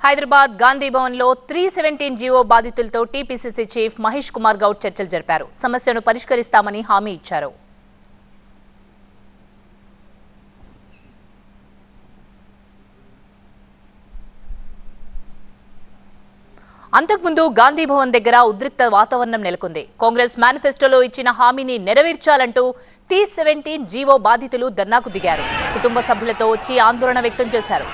హైదరాబాద్ గాంధీ భవన్లో 317 జీవో బాధితులతో TPCC chief Mahesh Kumar Goud చర్చలు జరిపారు. సమస్యను పరిష్కరిస్తామని హామీ ఇచ్చారు. అంతకుముందు గాంధీ భవన్ దగ్గర ఉద్రిక్త వాతావరణం నెలకొంది. కాంగ్రెస్ మేనిఫెస్టోలో ఇచ్చిన హామీని నెరవేర్చాలంటూ 317 జీవో బాధితులు ధర్నాకు దిగారు. కుటుంబ సభ్యులతో వచ్చి ఆందోళన వ్యక్తం చేశారు.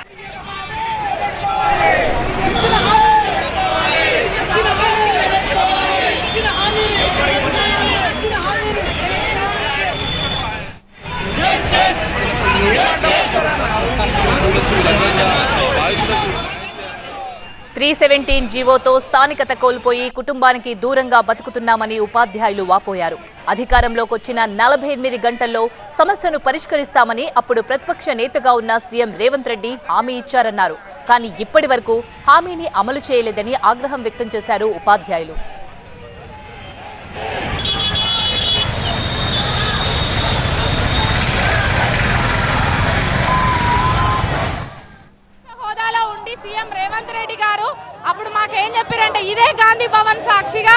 జీవోతో స్థానికత కోల్పోయి కుటుంబానికి దూరంగా బతుకుతున్నామని ఉపాధ్యాయులు వాపోయారు. అధికారంలోకి వచ్చిన 48 గంటల్లో సమస్యను పరిష్కరిస్తామని అప్పుడు ప్రతిపక్ష నేతగా ఉన్న సీఎం రేవంత్ రెడ్డి హామీ ఇచ్చారన్నారు. కానీ ఇప్పటి వరకు హామీని అమలు చేయలేదని ఆగ్రహం వ్యక్తం చేశారు ఉపాధ్యాయులు. సీఎం రేవంత్ రెడ్డి గారు అప్పుడు మాకేం చెప్పారంటే, ఇదే గాంధీ భవన్ సాక్షిగా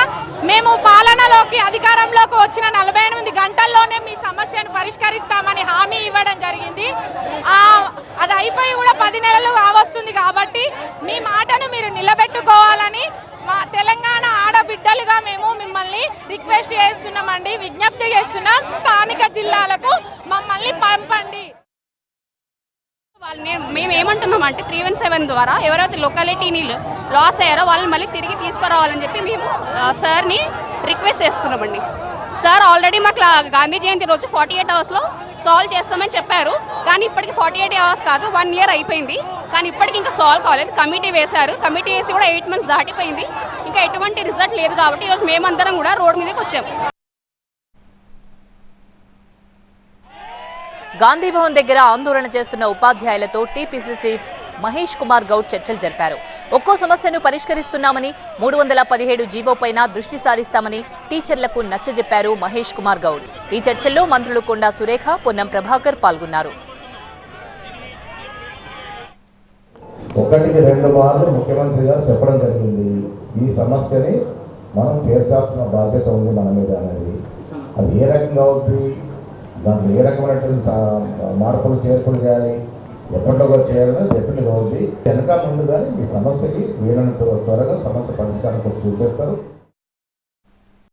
మేము పాలనలోకి అధికారంలోకి వచ్చిన 48 గంటల్లోనే మీ సమస్యను పరిష్కరిస్తామని హామీ ఇవ్వడం జరిగింది. అది అయిపోయి కూడా 10 నెలలు కావస్తుంది. కాబట్టి మీ మాటను మీరు నిలబెట్టుకోవాలని మా తెలంగాణ ఆడబిడ్డలుగా మేము మిమ్మల్ని రిక్వెస్ట్ చేస్తున్నామండి, విజ్ఞప్తి చేస్తున్నాం. స్థానిక జిల్లాలకు మమ్మల్ని పంపండి. మేము ఏమంటున్నామంటే 317 ద్వారా ఎవరైతే లొకాలిటీని లాస్ అయ్యారో వాళ్ళని మళ్ళీ తిరిగి తీసుకురావాలని చెప్పి మేము సార్ని రిక్వెస్ట్ చేస్తున్నామండి. సార్ ఆల్రెడీ మాకు గాంధీ జయంతి రోజు 48 అవర్స్లో సాల్వ్ చేస్తామని చెప్పారు. కానీ ఇప్పటికి 48 అవర్స్ కాదు, 1 ఇయర్ అయిపోయింది. కానీ ఇప్పటికి ఇంకా సాల్వ్ కాలేదు. కమిటీ వేశారు, కమిటీ వేసి కూడా 8 మంత్స్ దాటిపోయింది. ఇంకా ఎటువంటి రిజల్ట్ లేదు. కాబట్టి ఈరోజు మేమందరం కూడా రోడ్ మీదకి వచ్చాము. గాంధీ భవన్ దగ్గర ఆందోళన చేస్తున్న ఉపాధ్యాయులతో టీపీసీసీ చీఫ్ మహేష్ కుమార్ గౌడ్ చర్చలు జరిపారు. ఒక్కో సమస్యను పరిష్కరిస్తున్నామని, 317 జీవో పైన దృష్టి సారిస్తామని టీచర్లకు నచ్చజెప్పారు మహేష్ కుమార్ గౌడ్. ఈ చర్చల్లో మంత్రులు కొండా సురేఖ, పొన్నం ప్రభాకర్ పాల్గొన్నారు. ఒకటికి 2 మార్లు ముఖ్యమంత్రి గారు చెప్పడం జరిగింది, ఈ సమస్యని మనం తీర్చాల్సిన బాధ్యత ఉంది మన మీద అనేది. అది ఏ రకంగా అవుతుంది, దాంట్లో ఏ రకమైనటువంటి మార్పులు చేర్పులు చేయాలి, ఎప్పటిలో చేయాలని డెఫినెట్గా ఉంది. వెనక ముందు కానీ ఈ సమస్యకి వీలైనంత త్వరగా సమస్య పరిష్కారం చూసేస్తారు.